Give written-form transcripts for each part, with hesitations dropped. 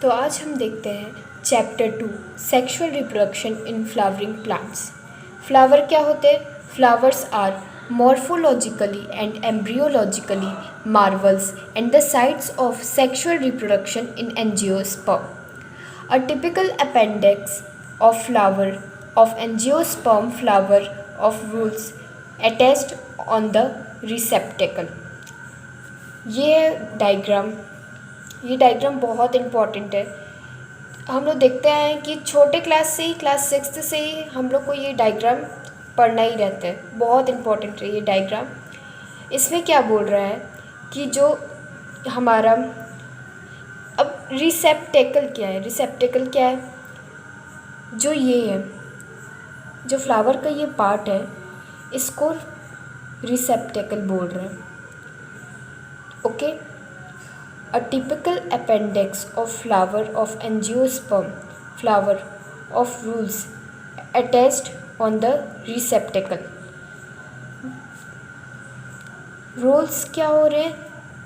तो आज हम देखते हैं chapter 2 sexual reproduction in flowering plants. Flower क्या होते हैं? Flowers are morphologically and embryologically marvels and the sites of sexual reproduction in angiosperm. A typical appendix of flower of angiosperm flower of rules attached on the receptacle. ये diagram बहुत important है। हम लोग देखते हैं कि छोटे क्लास से ही क्लास 6 से ही हम लोग को ये डायग्राम पढ़ना ही रहता है। बहुत इम्पॉर्टेंट है ये डायग्राम। इसमें क्या बोल रहा है कि जो हमारा अब रिसेप्टेकल क्या है? रिसेप्टेकल क्या है? जो ये है, जो फ्लावर का ये पार्ट है, इसको रिसेप्टेकल बोल रहे हैं। Okay, a typical appendix of flower of angiosperm flower of rules attached on the receptacle. Roles क्या हो रहे हैं?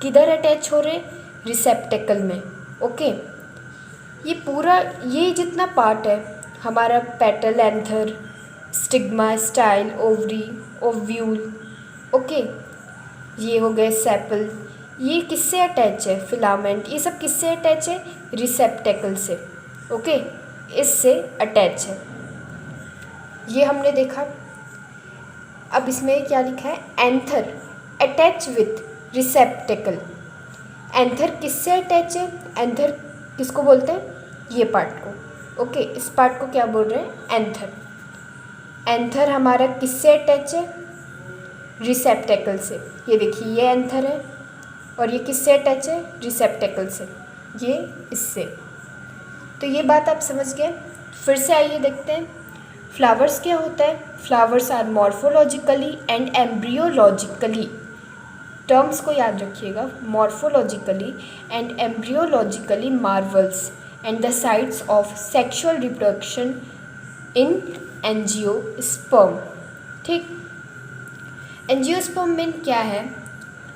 किधर अटैच हो रहे हैं? रिसेप्टेकल में। ओके, ये पूरा ये जितना पार्ट है हमारा petal, anther, stigma, style, ovary, ovule, okay, ये हो गए सेपल, ये किससे अटैच है? फिलामेंट, ये सब किससे अटैच है? रिसेप्टेकल से। ओके, इससे अटैच है। ये हमने देखा। अब इसमें क्या लिखा है? Anther attach with receptacle. Anther किससे अटैच है? एंथर किसको बोलते हैं? ये पार्ट को। ओके, इस पार्ट को क्या बोल रहे हैं? एंथर। एंथर हमारा किससे अटैच है? रिसेप्टेकल से। ये देखिए, ये एंथर है और ये किससे अटैच है? रिसेप्टेकल से। ये इससे। तो ये बात आप समझ गए। फिर से आइए देखते हैं फ्लावर्स क्या होता है। Flowers are morphologically and embryologically, terms को याद रखिएगा, morphologically and embryologically marvels and the sites of sexual reproduction in angiosperm. ठीक, एंजियोस्पर्म में क्या है?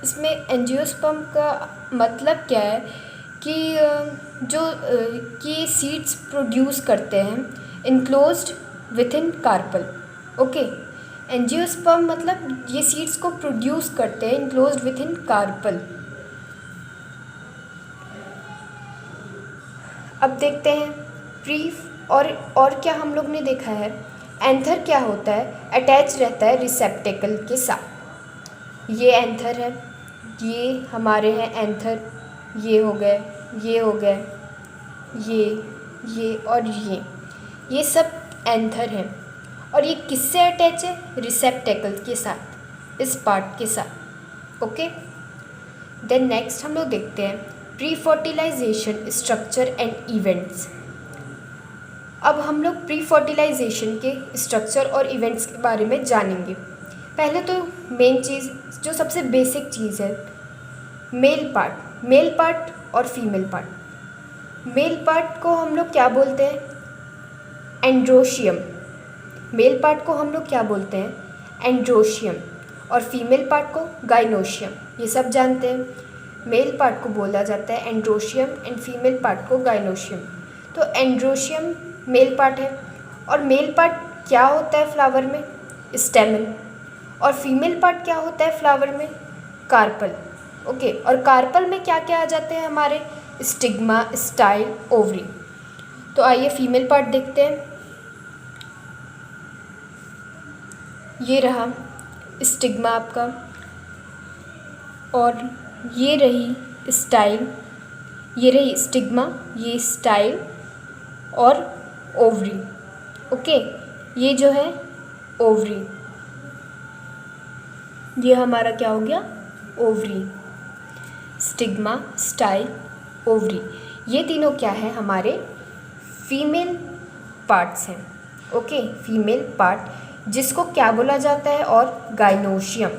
इसमें एंजियोस्पर्म का मतलब क्या है कि जो कि सीड्स प्रोड्यूस करते हैं enclosed within carpel. Okay, angiosperm मतलब ये सीड्स को प्रोड्यूस करते हैं इनक्लोज्ड विथ इन कार्पल। अब देखते हैं ब्रीफ और क्या हम लोग ने देखा है। एंथर क्या होता है? अटैच रहता है रिसेप्टेकल के साथ। ये एंथर है, ये हमारे हैं एंथर, ये हो गए, ये हो गए, ये और ये सब एंथर हैं। और ये किससे अटैच है? रिसेप्टेकल के साथ, इस पार्ट के साथ। ओके, देन नेक्स्ट हम लोग देखते हैं pre fertilization structure and events. अब हम लोग प्री फर्टिलाइजेशन के स्ट्रक्चर और इवेंट्स के बारे में जानेंगे। पहले तो मेन चीज़, जो सबसे बेसिक चीज़ है, मेल पार्ट और फीमेल पार्ट। मेल पार्ट को हम लोग क्या बोलते हैं? एंड्रोशियम। मेल पार्ट को हम लोग क्या बोलते हैं? एंड्रोशियम। और फीमेल पार्ट को गाइनोशियम। ये सब जानते हैं। मेल पार्ट को बोला जाता है एंड्रोशियम एंड फीमेल पार्ट को गाइनोशियम। तो एंड्रोशियम मेल पार्ट है। और मेल पार्ट क्या होता है फ्लावर में? स्टेमन। और फीमेल पार्ट क्या होता है फ्लावर में? कार्पल। ओके, और कार्पल में क्या क्या आ जाते हैं हमारे? Stigma, style, ovary. तो आइए फीमेल पार्ट देखते हैं। ये रहा स्टिग्मा आपका, और ये रही स्टाइल, ये रही स्टिग्मा, ये स्टाइल और ओवरी। ओके, ये जो है ओवरी, ये हमारा क्या हो गया? ओवरी। स्टिग्मा, स्टाइल, ओवरी, ये तीनों क्या है? हमारे फीमेल पार्ट्स हैं। ओके, फीमेल पार्ट, जिसको क्या बोला जाता है? और gynoecium.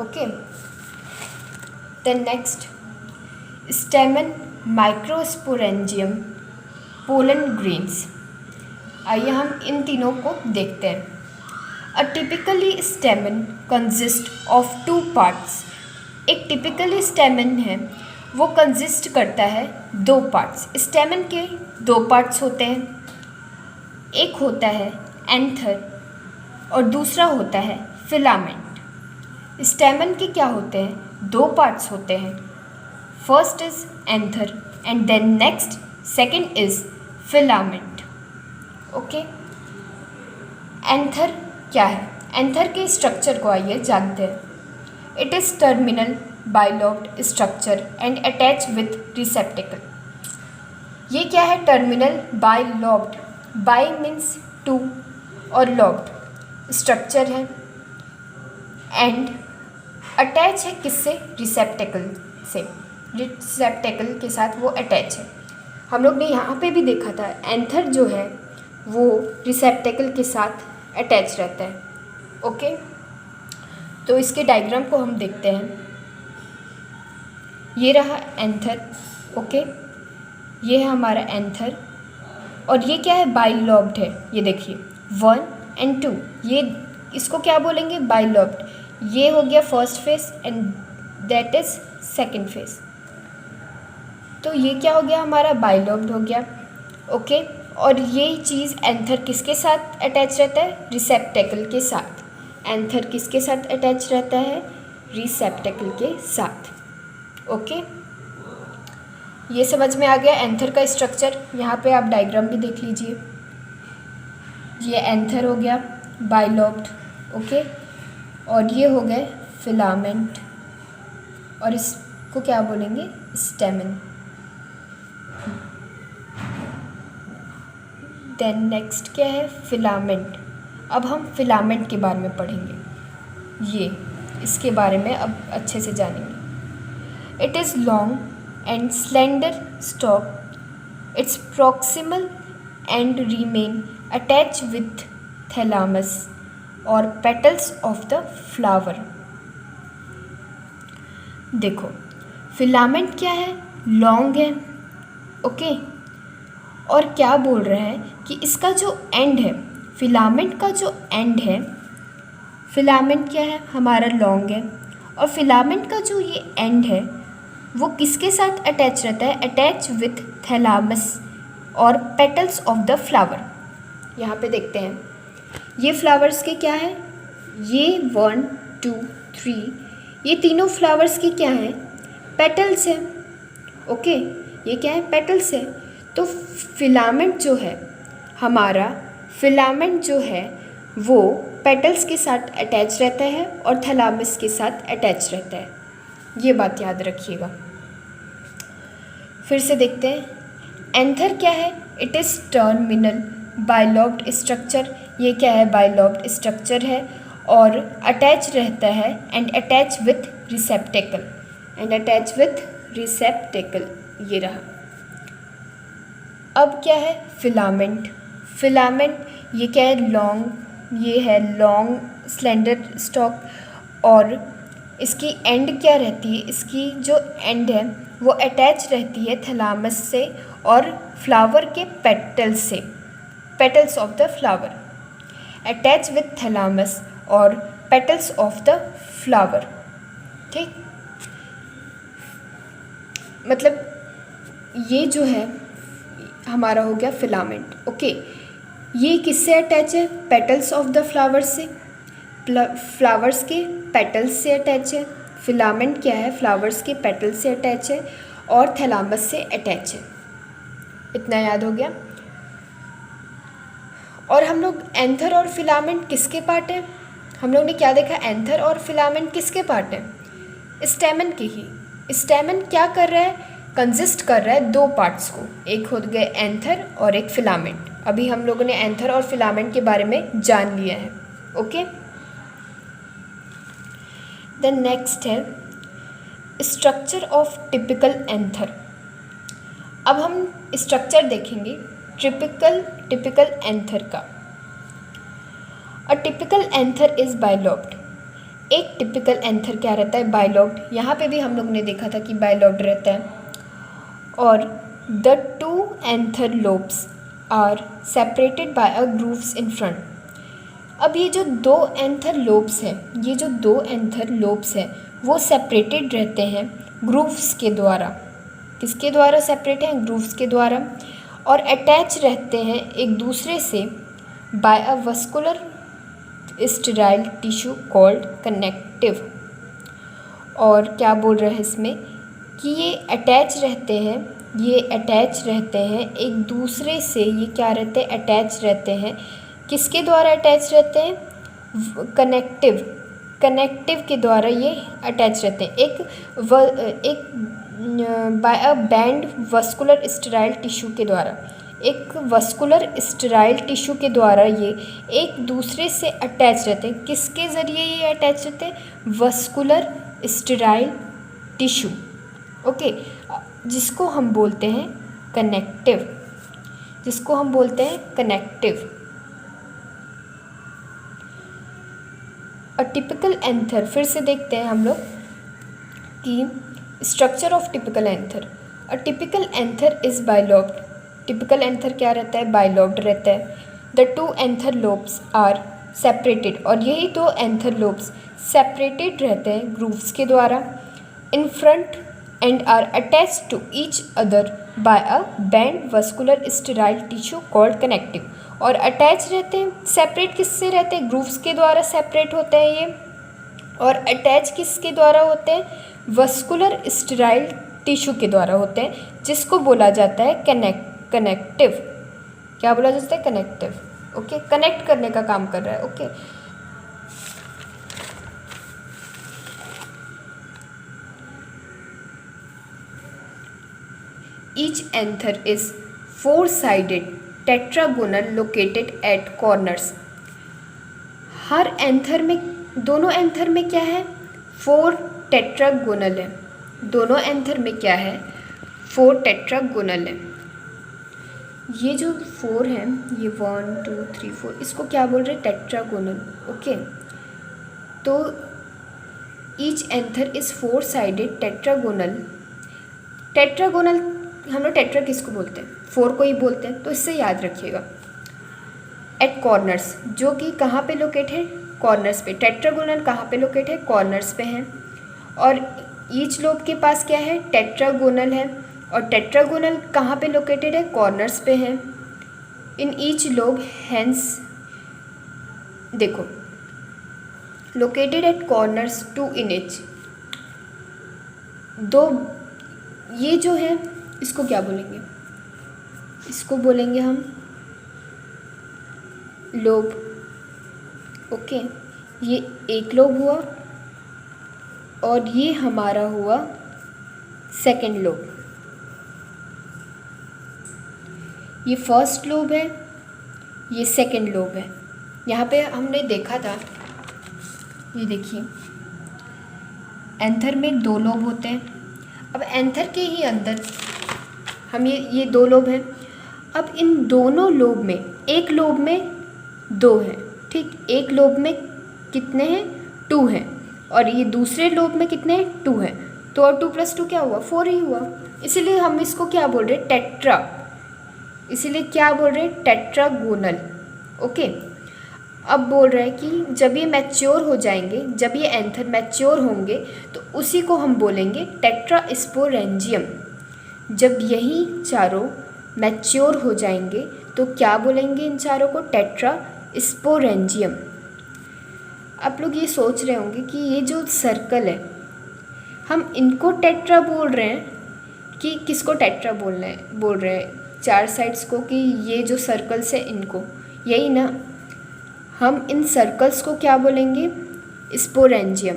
Okay, then next stamen, microsporangium, pollen grains. आइए हम इन तीनों को देखते हैं। A typically stamen consist of 2 parts. एक टिपिकली स्टेमन है वो कंसिस्ट करता है दो पार्ट्स। स्टेमन के दो पार्ट्स होते हैं, एक होता है एंथर और दूसरा होता है फिलामेंट। स्टेमन के क्या होते हैं, दो पार्ट्स होते हैं, first is anther and then next second is filament. Okay, anther क्या है? एंथर के स्ट्रक्चर को आइए जानते हैं। It is terminal bilobed structure and attach with receptacle. ये क्या है? Terminal bilobed, bi means two और लॉब्ड स्ट्रक्चर है एंड अटैच है किससे? रिसेप्टेकल से। रिसेप्टेकल के साथ वो अटैच है। हम लोग ने यहाँ पे भी देखा था एंथर जो है वो रिसेप्टेकल के साथ अटैच रहता है। ओके, तो इसके डायग्राम को हम देखते हैं। ये रहा एंथर। ओके, ये है हमारा एंथर और ये क्या है? बाइलॉब्ड है। ये देखिए 1 and 2, ये इसको क्या बोलेंगे? बाइलॉब्ड। ये हो गया first face and that is second face. तो ये क्या हो गया? हमारा बाइलॉब्ड हो गया। ओके, और ये चीज़ एंथर किसके साथ अटैच रहता है? रिसेप्टेकल के साथ। एंथर किसके साथ अटैच रहता है? रिसेप्टेकल के साथ। ओके, ये समझ में आ गया एंथर का स्ट्रक्चर। यहाँ पे आप डायग्राम भी देख लीजिए। ये एंथर हो गया बाइलॉब्ड। ओके, और ये हो गए फिलामेंट और इसको क्या बोलेंगे? स्टेमन। देन नेक्स्ट क्या है? फिलामेंट। अब हम फिलामेंट के बारे में पढ़ेंगे। ये इसके बारे में अब अच्छे से जानेंगे। It is long and slender stalk. Its proximal end remain attached with thalamus or petals of the flower. देखो फिलामेंट क्या है? लॉन्ग है। ओके, और क्या बोल रहे हैं कि इसका जो एंड है, फिलामेंट का जो एंड है, फिलामेंट क्या है? हमारा लॉन्ग है और फिलामेंट का जो ये एंड है वो किसके साथ अटैच रहता है? अटैच विथ थैलामस और पेटल्स ऑफ द फ्लावर। यहाँ पे देखते हैं ये फ्लावर्स के क्या है? ये 1 2 3, ये तीनों फ्लावर्स की क्या है? पेटल्स है। ओके, ये क्या है? पेटल्स है। तो फिलामेंट जो है हमारा, फिलामेंट जो है वो पेटल्स के साथ अटैच रहता है और थैलामस के साथ अटैच रहता है। ये बात याद रखिएगा। फिर से देखते हैं एंथर क्या है? It is terminal bilobed structure. ये क्या है? बाइलॉब्ड स्ट्रक्चर है और अटैच रहता है and attach with receptacle, and attach with receptacle. ये रहा। अब क्या है? फिलामेंट। फिलामेंट ये क्या है? लॉन्ग। ये है लॉन्ग स्लेंडर स्टॉक और इसकी एंड क्या रहती है? इसकी जो एंड है वो अटैच रहती है थैलामस से और फ्लावर के पेटल्स से, petals of the flower. Attach with thalamus और पेटल्स ऑफ द फ्लावर। ठीक, मतलब ये जो है हमारा हो गया फिलामेंट। ओके, ये किससे अटैच है? पेटल्स ऑफ द फ्लावर से। फ्लावर्स के पेटल्स से अटैच है। फिलामेंट क्या है? फ्लावर्स के पेटल्स से अटैच है और थैलामस से अटैच है। इतना याद हो गया। और हम लोग एंथर और फिलामेंट किसके पार्ट है? हम लोग ने क्या देखा? एंथर और फिलामेंट किसके पार्ट है? स्टेमन के ही। स्टेमन क्या कर रहा है? कंसिस्ट कर रहा है दो पार्ट्स को, एक हो गए एंथर और एक फिलामेंट। अभी हम लोगों ने एंथर और फिलामेंट के बारे में जान लिया है। ओके, देन नेक्स्ट है स्ट्रक्चर ऑफ टिपिकल एंथर। अब हम स्ट्रक्चर देखेंगे टिपिकल एंथर का। A typical anther is bilobed. एक टिपिकल एंथर क्या रहता है? बाइलॉब्ड। यहाँ पे भी हम लोग ने देखा था कि बाइलॉब्ड रहता है और the two anther lobes are separated by a grooves in front. अब ये जो दो एंथर लोब्स हैं, ये जो दो एंथर लोब्स हैं वो सेपरेटेड रहते हैं ग्रूव्स के द्वारा। किसके द्वारा सेपरेट हैं? ग्रूव्स के द्वारा। और अटैच रहते हैं एक दूसरे से by a vascular sterile tissue called connective. और क्या बोल रहे हैं इसमें कि ये अटैच रहते हैं एक दूसरे से। ये क्या रहते हैं? अटैच रहते हैं। किसके द्वारा अटैच रहते हैं? कनेक्टिव के द्वारा ये अटैच रहते हैं एक by a band vascular sterile tissue के द्वारा। एक वस्कुलर स्टेराइल टिश्यू के द्वारा ये एक दूसरे से अटैच रहते हैं। किसके ज़रिए ये अटैच रहते हैं? Vascular sterile tissue. ओके, जिसको हम बोलते हैं कनेक्टिव। अ टिपिकल एंथर, फिर से देखते हैं हम लोग कि structure of typical anther. A typical anther is bilobed. Typical anther क्या रहता है? बाइलॉब्ड रहता है। The two anther lobes are separated, और यही दो एंथर लोब्स सेपरेटेड रहते हैं ग्रूव्स के द्वारा in front and are attached to each other by a band vascular sterile tissue called connective. और अटैच रहते हैं, सेपरेट किससे रहते हैं? ग्रूव्स के द्वारा सेपरेट होते हैं ये। और अटैच किसके द्वारा होते हैं? वस्कुलर स्टेराइल टिश्यू के द्वारा होते हैं, जिसको बोला जाता है कनेक्टिव। क्या बोला जाता है? कनेक्टिव। ओके, कनेक्ट करने का काम कर रहा है। Okay, each anther is four sided tetragonal located at corners. Her anther में, दोनों एंथर में क्या है? फोर टेट्रागोनल है। दोनों एंथर में क्या है? फोर टेट्रागोनल है। ये जो फोर हैं, ये 1 2 3 4, इसको क्या बोल रहे हैं? टेट्रागोनल। ओके, तो each anther is four sided tetragonal. हम लोग टेट्रा किसको बोलते हैं? फोर को ही बोलते हैं, तो इससे याद रखिएगा। एट कॉर्नर्स, जो कि कहाँ पे लोकेट है? कॉर्नर्स पे। टेट्रागोनल कहाँ पे लोकेट है? कॉर्नर्स पे हैं। और ईच लोब के पास क्या है? टेट्रागोनल है। और टेट्रागोनल कहाँ पे लोकेटेड है? कॉर्नर्स पे है। इन ईच लोब हैंस, देखो, located at corners two in each. दो, ये जो है इसको क्या बोलेंगे? इसको बोलेंगे हम लोब। ओके, ये एक लोब हुआ और ये हमारा हुआ सेकंड लोब। ये फर्स्ट लोब है, ये सेकंड लोब है। यहाँ पे हमने देखा था, ये देखिए, एंथर में दो लोब होते हैं। अब एंथर के ही अंदर हम ये दो लोब हैं। अब इन दोनों लोब में, एक लोब में दो हैं, ठीक, एक लोब में कितने हैं? 2 हैं। और ये दूसरे लोब में कितने हैं? 2 हैं। तो और 2 + 2 क्या हुआ? 4 ही हुआ। इसीलिए हम इसको क्या बोल रहे हैं? टेट्रा। इसीलिए क्या बोल रहे हैं? टेट्रागोनल। ओके, अब बोल रहे हैं कि जब ये मैच्योर हो जाएंगे, जब ये एंथर मैच्योर होंगे, तो उसी को हम बोलेंगे टेट्रास्पोरेंजियम। जब यही चारों मैच्योर हो जाएंगे तो क्या बोलेंगे इन चारों को? टेट्रास्पोरेंजियम। आप लोग ये सोच रहे होंगे कि ये जो सर्कल है, हम इनको टेट्रा बोल रहे हैं कि किसको टेट्रा बोल रहे हैं? 4 साइड्स को, कि ये जो सर्कल्स है इनको, यही ना? हम इन सर्कल्स को क्या बोलेंगे? स्पोरेंजियम।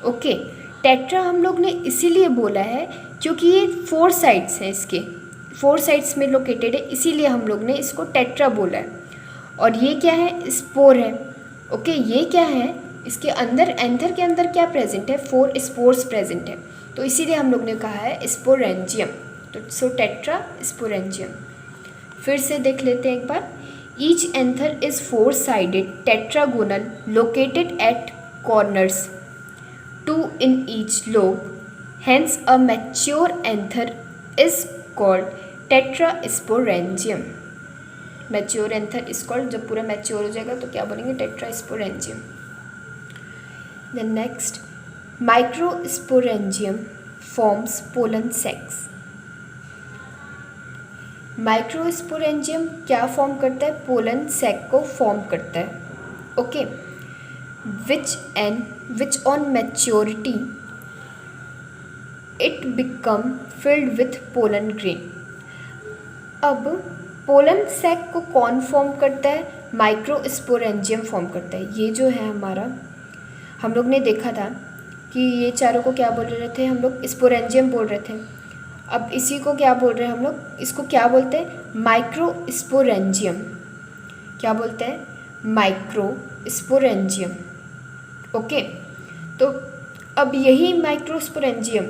ओके, टेट्रा हम लोग ने इसीलिए बोला है क्योंकि ये 4 साइड्स हैं, इसके 4 साइड्स में लोकेटेड है, इसीलिए हम लोग ने इसको टेट्रा बोला है। और ये क्या है? स्पोर है। ओके, ये क्या है? इसके अंदर, एंथर के अंदर क्या प्रेजेंट है? 4 स्पोर्स प्रेजेंट है, तो इसीलिए हम लोग ने कहा है स्पोरेंजियम। तो सो टेट्रा स्पोरेंजियम। फिर से देख लेते हैं एक बार। Each anther is 4 sided tetragonal located at corners, 2 in each lobe, hence a mature anther is called tetrasporangium. Mature anther is called, जब पूरा मैच्योर हो जाएगा तो क्या बोलेंगे? Tetrasporangium. Then next, microsporangium forms pollen sacs. Microsporangium क्या form करता है? पोलन सैक को फॉर्म करता है. Okay. Which on maturity it become filled with pollen grain. अब पोलन सैक को कौन फॉर्म करता है? माइक्रोस्पोरेंजियम फॉर्म करता है. ये जो है हमारा, हम लोग ने देखा था कि ये चारों को क्या बोल रहे थे हम लोग? स्पोरेंजियम बोल रहे थे. अब इसी को क्या बोल रहे हैं हम लोग? इसको क्या बोलते हैं? माइक्रोस्पोरेंजियम. क्या बोलते हैं? माइक्रोस्पोरेंजियम. ओके. तो अब यही माइक्रोस्पोरेंजियम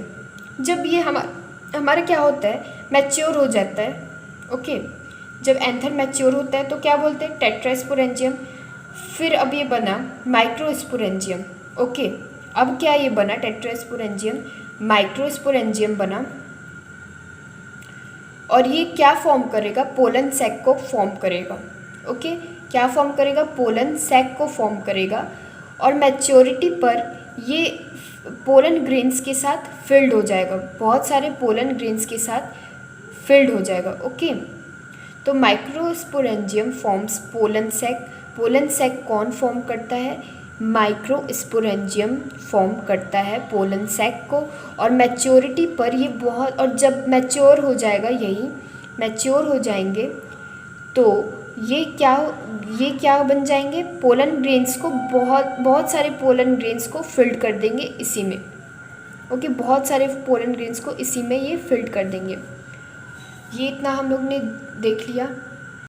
जब ये हमारा क्या होता है? मैच्योर हो जाता है. ओके. जब एंथर मैच्योर होता है तो क्या बोलते हैं? टेट्रास्पोरेंजियम. फिर अब ये बना माइक्रोस्पोरेंजियम. ओके. अब क्या ये बना? टेट्रास्पोरेंजियम. माइक्रोस्पोरेंजियम बना. और ये क्या फॉर्म करेगा? पोलन सैक को फॉर्म करेगा. ओके. क्या फॉर्म करेगा? पोलन सैक को फॉर्म करेगा. और मैच्योरिटी पर ये पोलन ग्रेन्स के साथ फिल्ड हो जाएगा. बहुत सारे पोलन ग्रेन्स के साथ फिल्ड हो जाएगा. ओके. तो microsporangium forms pollen sac. Pollen sac कौन फॉर्म करता है? माइक्रोस्पोरेंजियम फॉर्म करता है पोलन सैक को. और मैच्योरिटी पर ये बहुत, और जब मैच्योर हो जाएगा, यही मैच्योर हो जाएंगे तो ये क्या बन जाएंगे? पोलन ग्रेन्स को, बहुत सारे पोलन ग्रेन्स को फिल्ड कर देंगे इसी में. ओके. बहुत सारे पोलन ग्रेन्स को इसी में ये फिल्ड कर देंगे. ये इतना हम लोग ने देख लिया.